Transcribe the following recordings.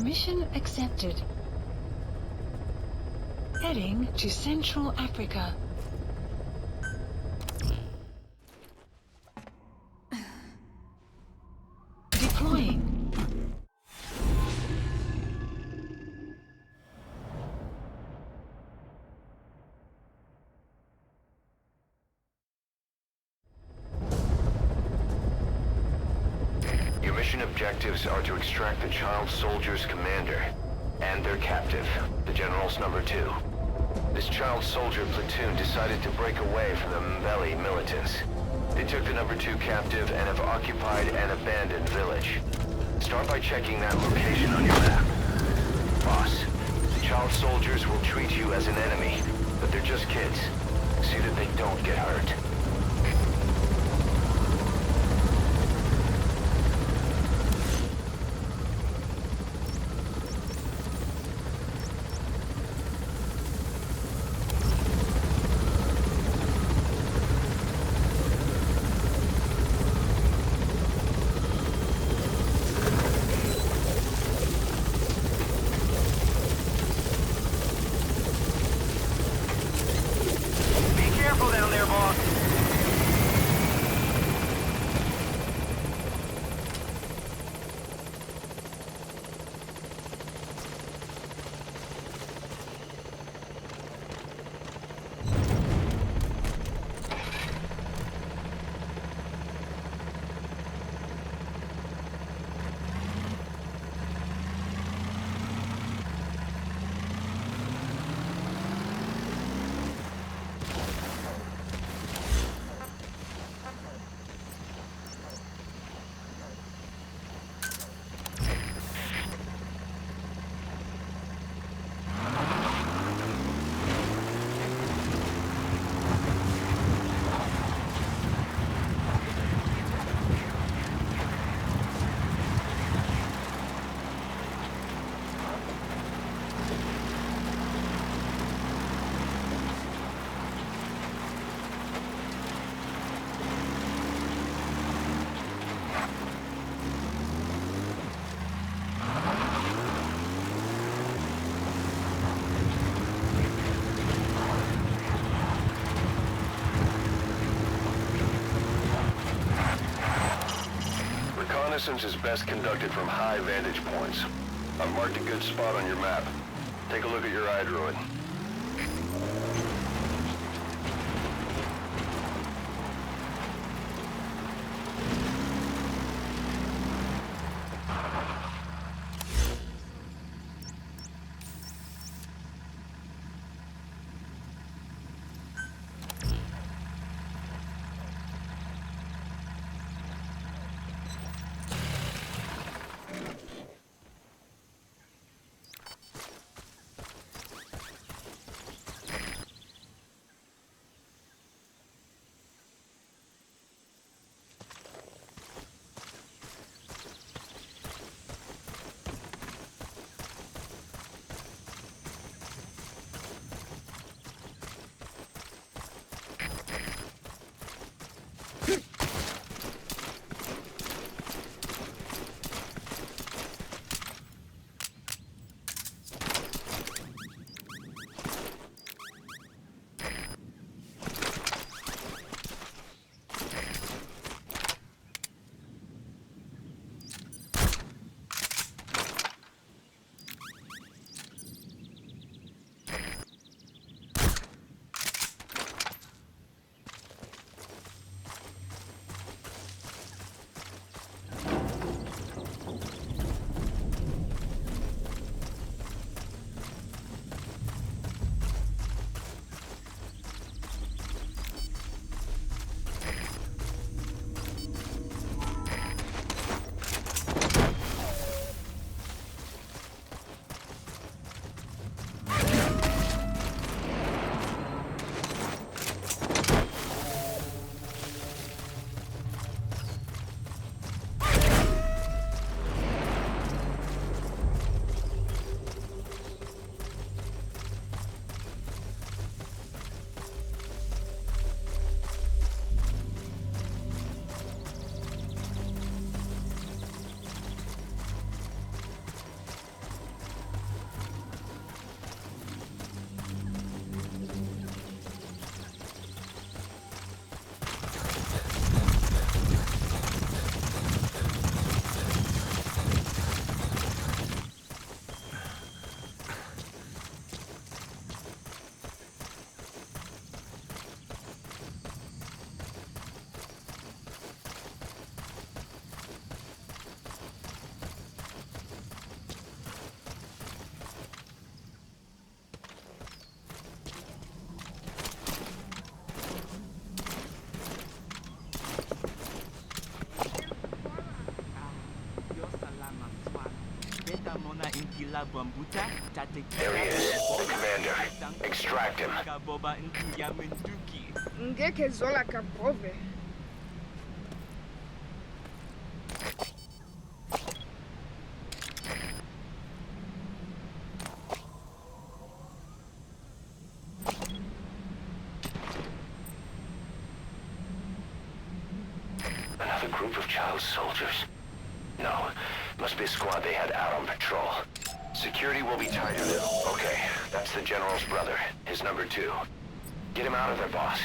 Mission accepted. Heading to Central Africa. Deploying. Your mission objectives are to extract the child soldier's commander and their captive, the General's number 2. This child soldier platoon decided to break away from the Mbeli militants. They took the number 2 captive and have occupied an abandoned village. Start by checking that location on your map. Boss, the child soldiers will treat you as an enemy, but they're just kids. See that they don't get hurt. Reconnaissance is best conducted from high vantage points. I've marked a good spot on your map. Take a look at your iDroid. There he is, the commander. Extract him. Ngeke zola kabove. Another group of child soldiers. No, must be a squad they had out on patrol. Security will be tighter now. Okay, that's the general's brother, his number 2. Get him out of there, boss.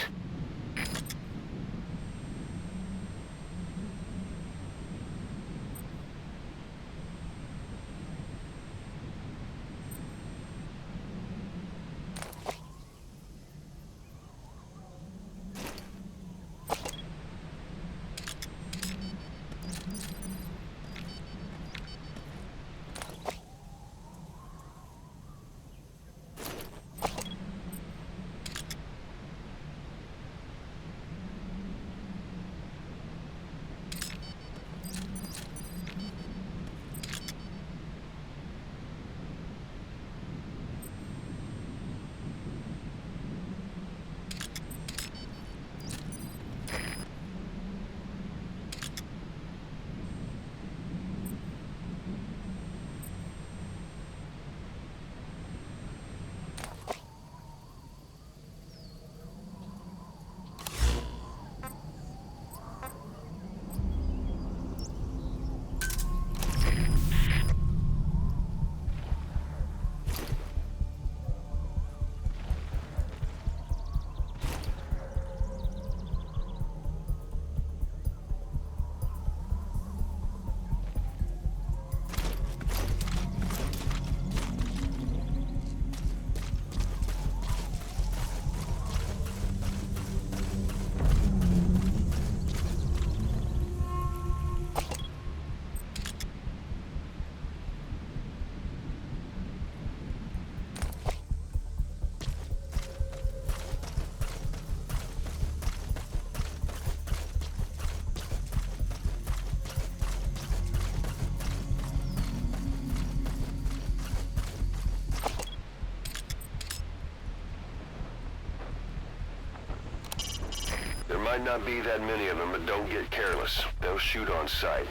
There might not be that many of them, but don't get careless. They'll shoot on sight.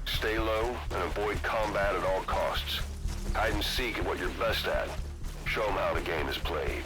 Stay low and avoid combat at all costs. Hide and seek at what you're best at. Show them how the game is played.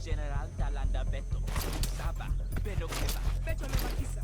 General Talanda Beto. Saba. Pero que va. Beto me matiza.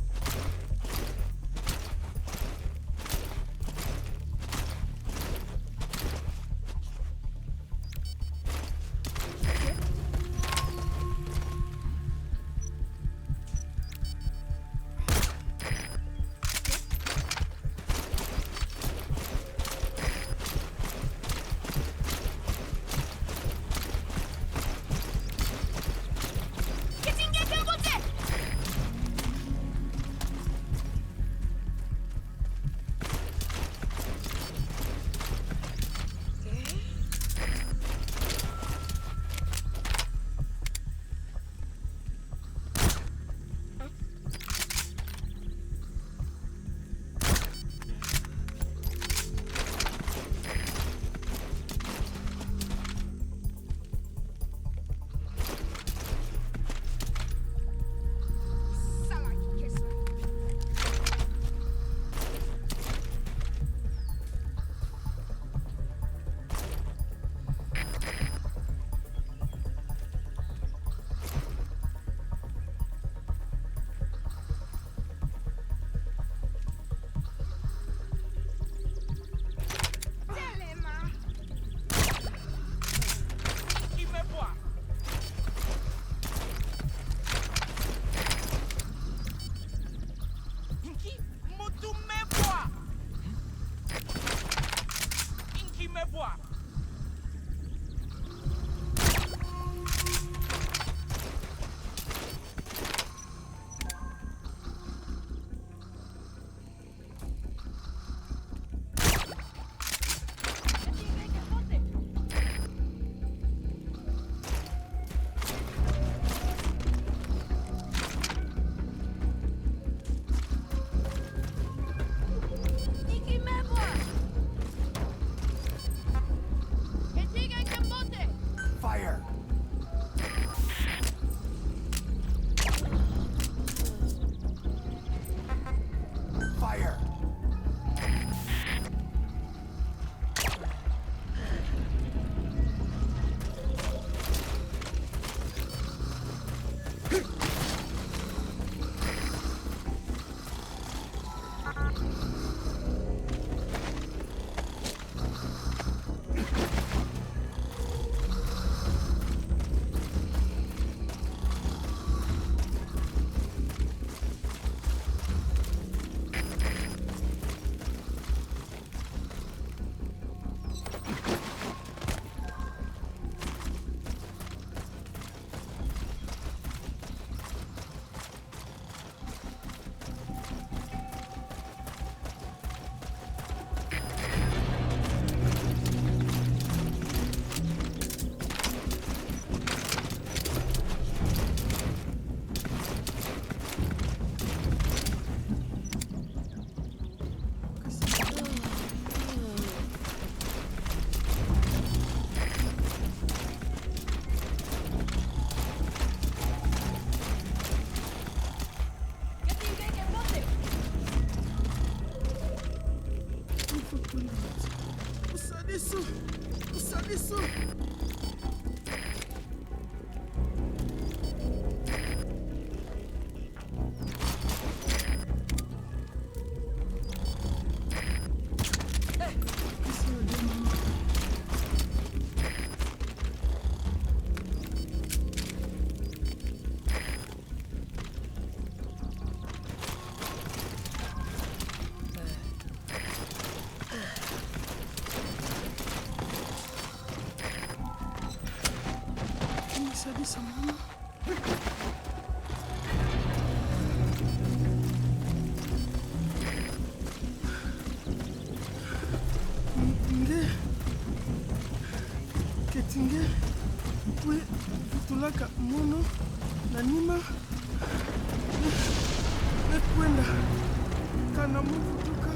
Bisa mama. Nge ketinge we vitulaka mono na nima nekwenda kana muvutuka.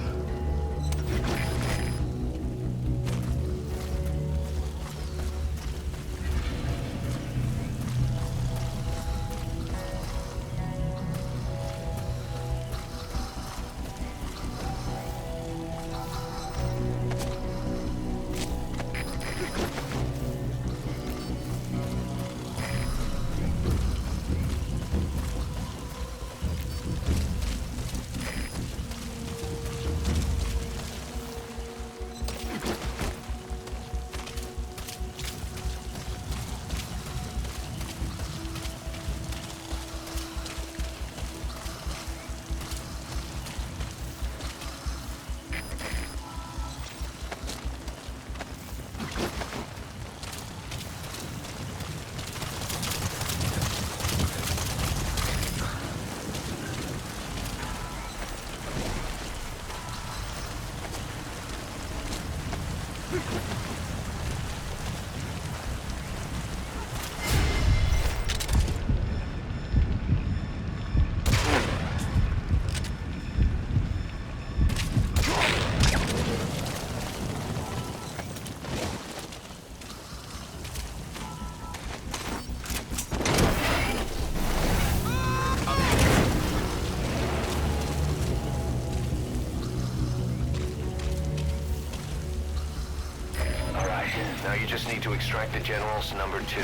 Now you just need to extract the General's number 2.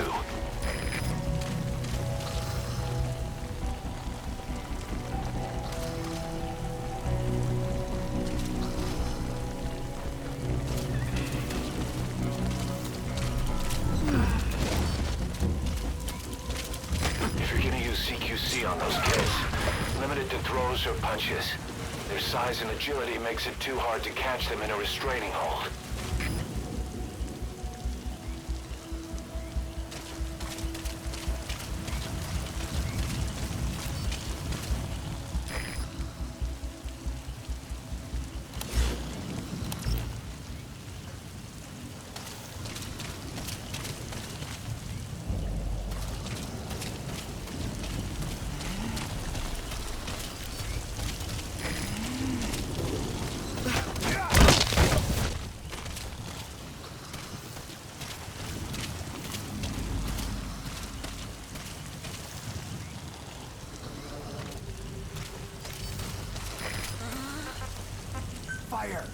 If you're gonna use CQC on those kids, limit it to throws or punches. Their size and agility makes it too hard to catch them in a restraining hold. Fire!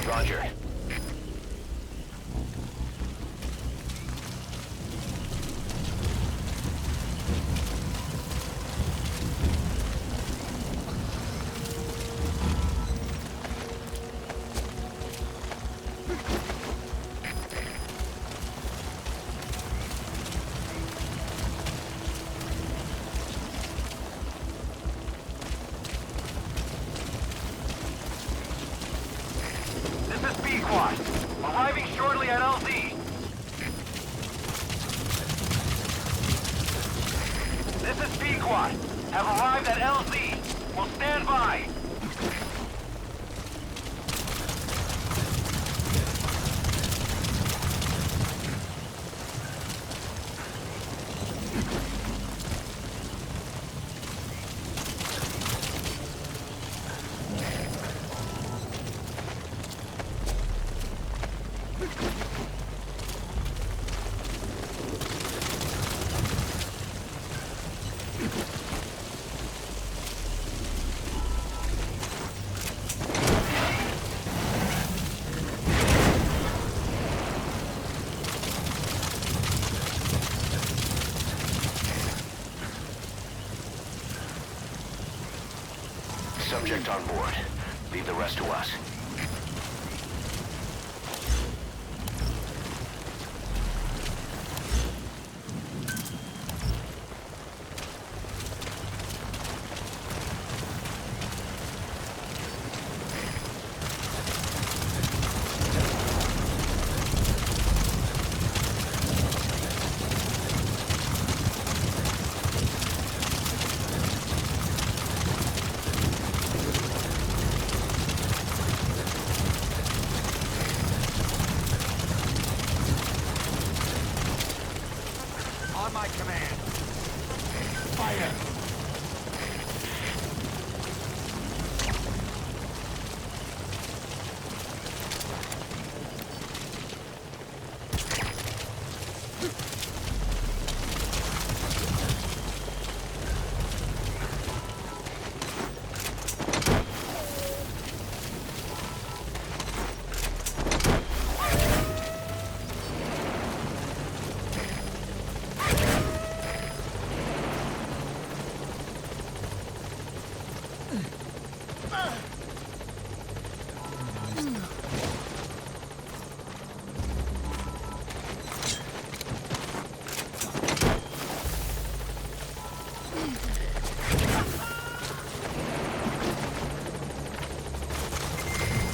Roger. This is have arrived at LZ. Will stand by. Subject on board. Leave the rest to us. On my command. Fire!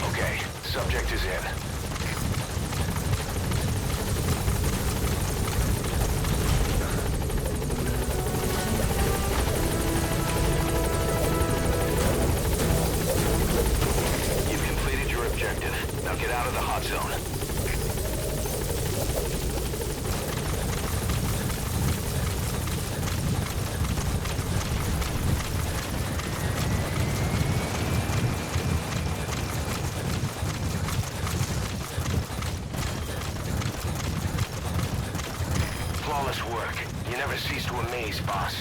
Okay, subject is in. You've completed your objective. Now get out of the hot zone. Flawless work. You never cease to amaze, boss.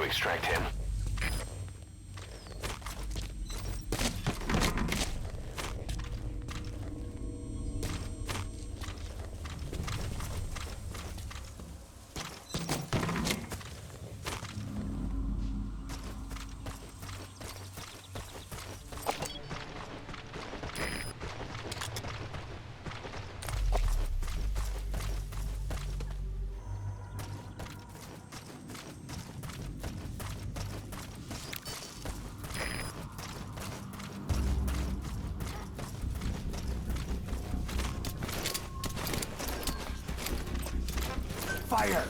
extract him. Fire!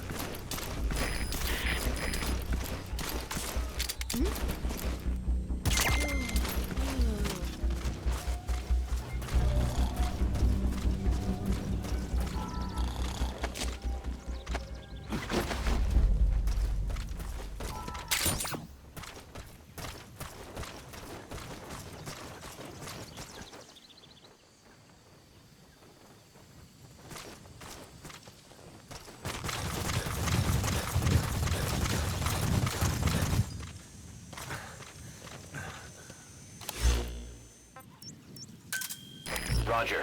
Roger.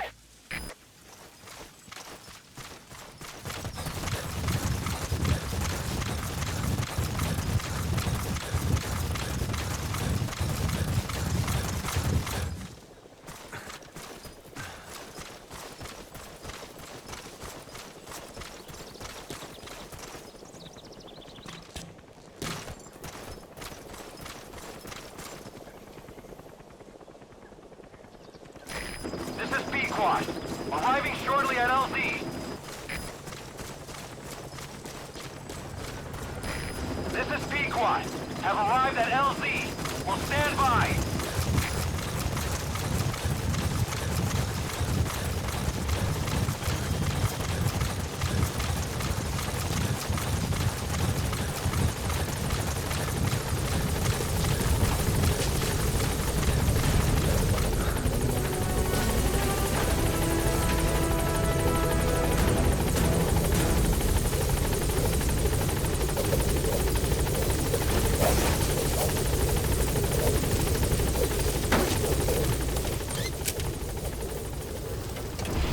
This is B-Quad. Arriving shortly at LZ. This is B-Quad. Have arrived at LZ. Will stand by.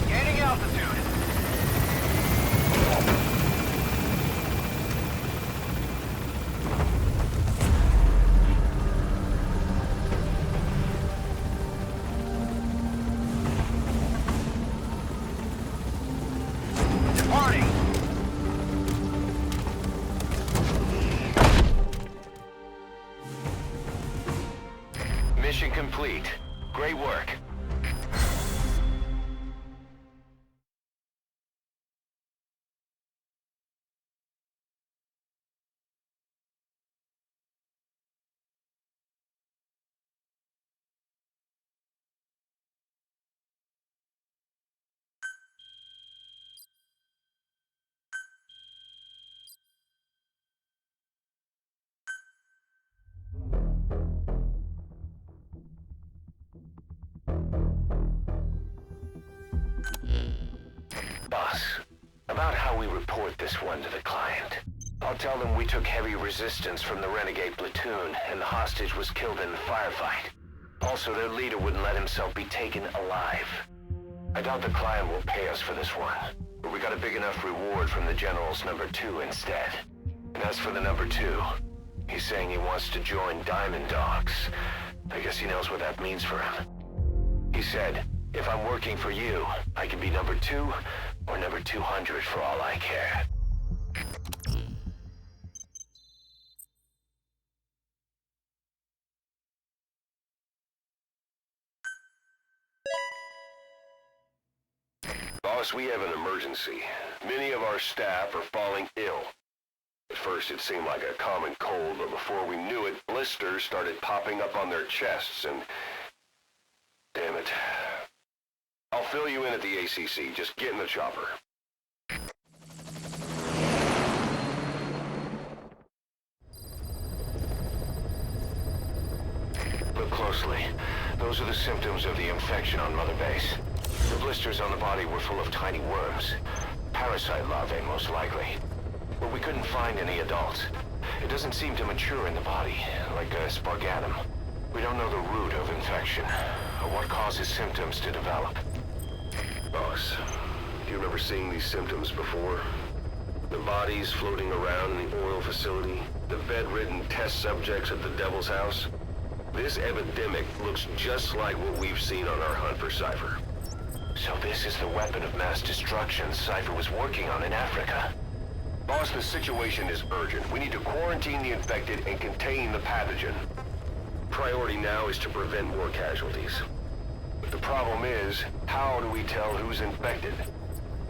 Gaining altitude. Departing. Mission complete. Great work. Boss, about how we report this one to the client. I'll tell them we took heavy resistance from the renegade platoon and the hostage was killed in the firefight. Also, their leader wouldn't let himself be taken alive. I doubt the client will pay us for this one, but we got a big enough reward from the General's number 2 instead. And as for the number 2, he's saying he wants to join Diamond Dogs. I guess he knows what that means for him. He said, if I'm working for you, I can be number 2 or number 200 for all I care. Boss, we have an emergency. Many of our staff are falling ill. At first it seemed like a common cold, but before we knew it, blisters started popping up on their chests and... Damn it. I'll fill you in at the ACC. Just get in the chopper. Look closely. Those are the symptoms of the infection on Mother Base. The blisters on the body were full of tiny worms. Parasite larvae, most likely. But we couldn't find any adults. It doesn't seem to mature in the body, like a spargatum. We don't know the root of infection, or what causes symptoms to develop. Boss, do you remember seeing these symptoms before? The bodies floating around in the oil facility, the bedridden test subjects at the Devil's House. This epidemic looks just like what we've seen on our hunt for Cypher. So this is the weapon of mass destruction Cypher was working on in Africa. Boss, the situation is urgent. We need to quarantine the infected and contain the pathogen. Priority now is to prevent more casualties. But the problem is, how do we tell who's infected?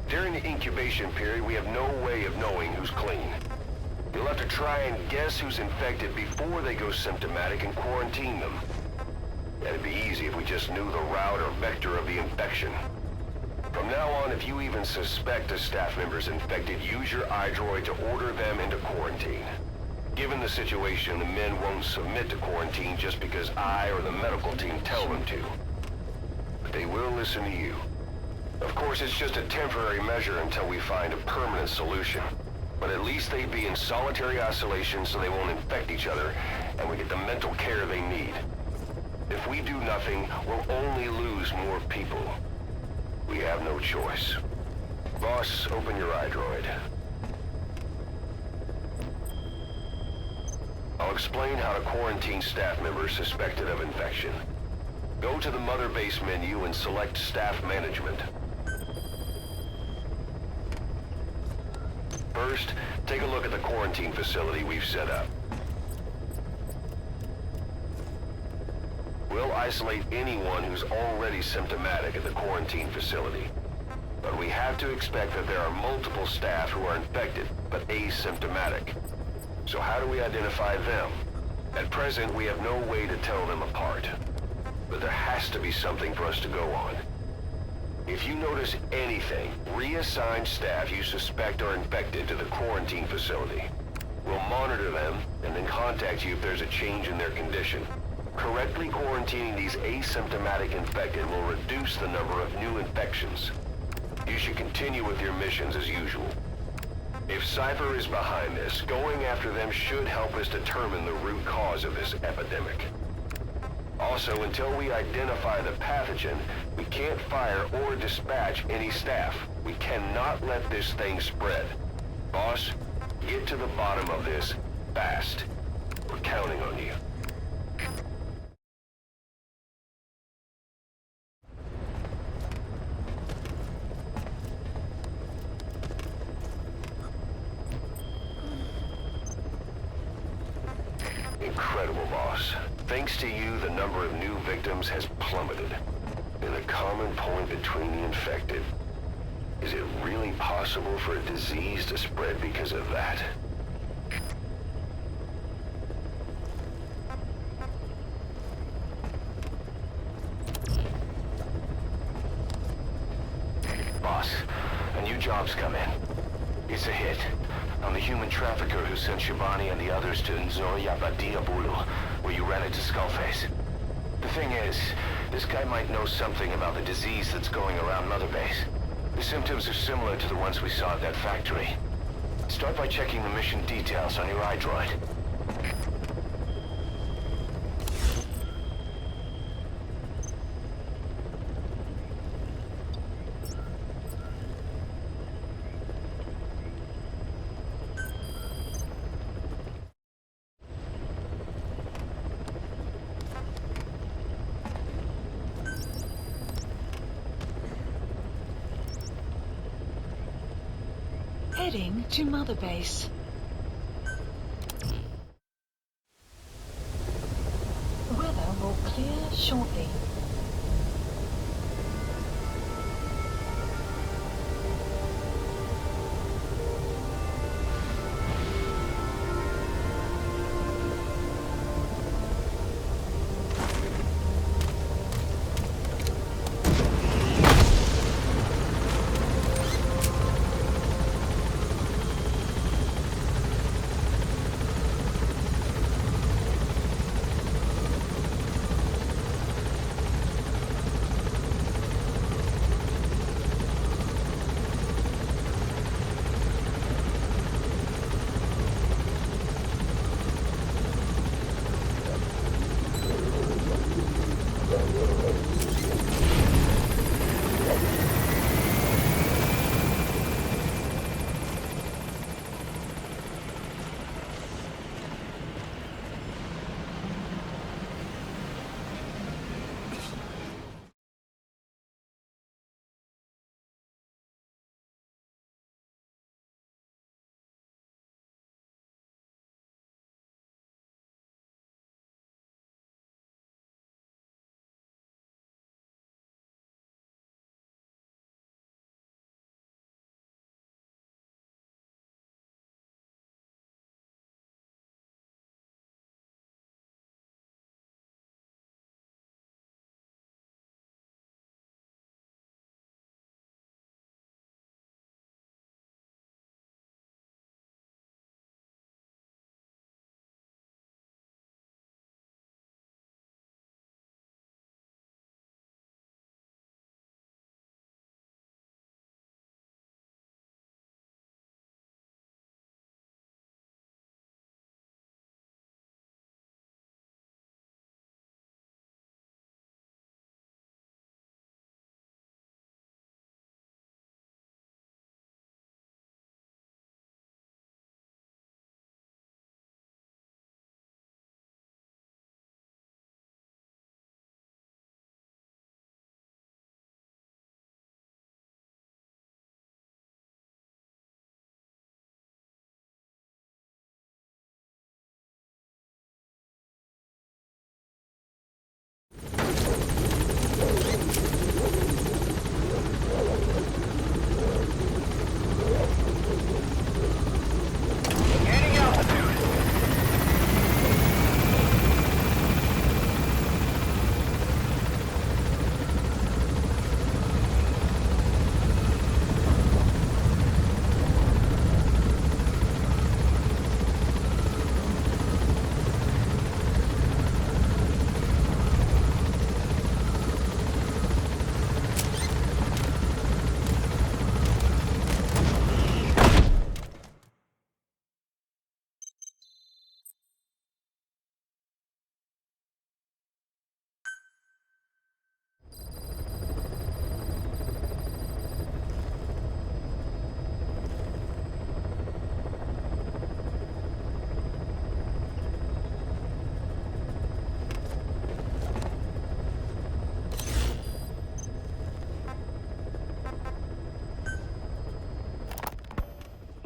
During the incubation period, we have no way of knowing who's clean. You'll have to try and guess who's infected before they go symptomatic and quarantine them. That'd be easy if we just knew the route or vector of the infection. From now on, if you even suspect a staff member's infected, use your iDroid to order them into quarantine. Given the situation, the men won't submit to quarantine just because I or the medical team tell them to. But they will listen to you. Of course, it's just a temporary measure until we find a permanent solution. But at least they'd be in solitary isolation so they won't infect each other, and we get the mental care they need. If we do nothing, we'll only lose more people. We have no choice. Boss, open your iDroid. I'll explain how to quarantine staff members suspected of infection. Go to the Mother Base menu and select Staff Management. First, take a look at the quarantine facility we've set up. We'll isolate anyone who's already symptomatic at the quarantine facility. But we have to expect that there are multiple staff who are infected, but asymptomatic. So how do we identify them? At present, we have no way to tell them apart. But there has to be something for us to go on. If you notice anything, reassign staff you suspect are infected to the quarantine facility. We'll monitor them and then contact you if there's a change in their condition. Correctly quarantining these asymptomatic infected will reduce the number of new infections. You should continue with your missions as usual. If Cypher is behind this, going after them should help us determine the root cause of this epidemic. Also, until we identify the pathogen, we can't fire or dispatch any staff. We cannot let this thing spread. Boss, get to the bottom of this fast. We're counting on you. Incredible, boss. Thanks to you, the number of new victims has plummeted. And the common point between the infected. Is it really possible for a disease to spread because of that? Boss, a new job's come in. It's a hit. I'm the human trafficker who sent Shabani and the others to Nzoya Badia Bulu, where you ran into Skullface. The thing is, this guy might know something about the disease that's going around Mother Base. The symptoms are similar to the ones we saw at that factory. Start by checking the mission details on your iDroid. Heading to Mother Base. Weather will clear shortly.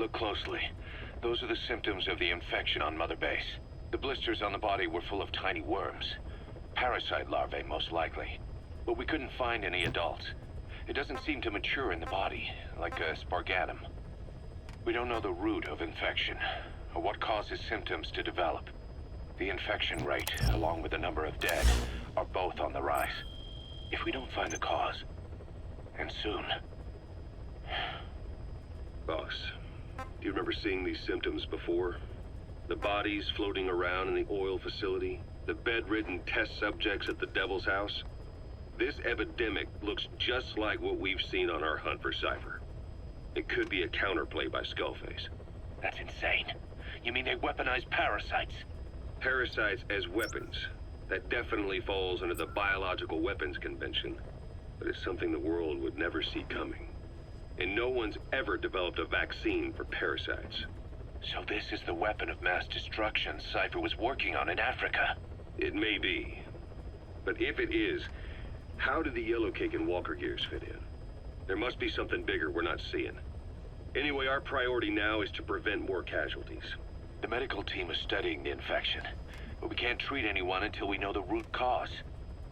Look closely. Those are the symptoms of the infection on Mother Base. The blisters on the body were full of tiny worms. Parasite larvae, most likely. But we couldn't find any adults. It doesn't seem to mature in the body, like a spargatum. We don't know the root of infection, or what causes symptoms to develop. The infection rate, along with the number of dead, are both on the rise. If we don't find the cause, and soon... Boss, do you remember seeing these symptoms before? The bodies floating around in the oil facility, the bedridden test subjects at the Devil's House? This epidemic looks just like what we've seen on our hunt for Cypher. It could be a counterplay by Skullface. That's insane. You mean they weaponize parasites? Parasites as weapons. That definitely falls under the Biological Weapons Convention, but it's something the world would never see coming. And no one's ever developed a vaccine for parasites. So this is the weapon of mass destruction Cypher was working on in Africa. It may be. But if it is, how did the Yellow Cake and Walker Gears fit in? There must be something bigger we're not seeing. Anyway, our priority now is to prevent more casualties. The medical team is studying the infection, but we can't treat anyone until we know the root cause.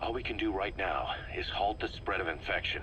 All we can do right now is halt the spread of infection.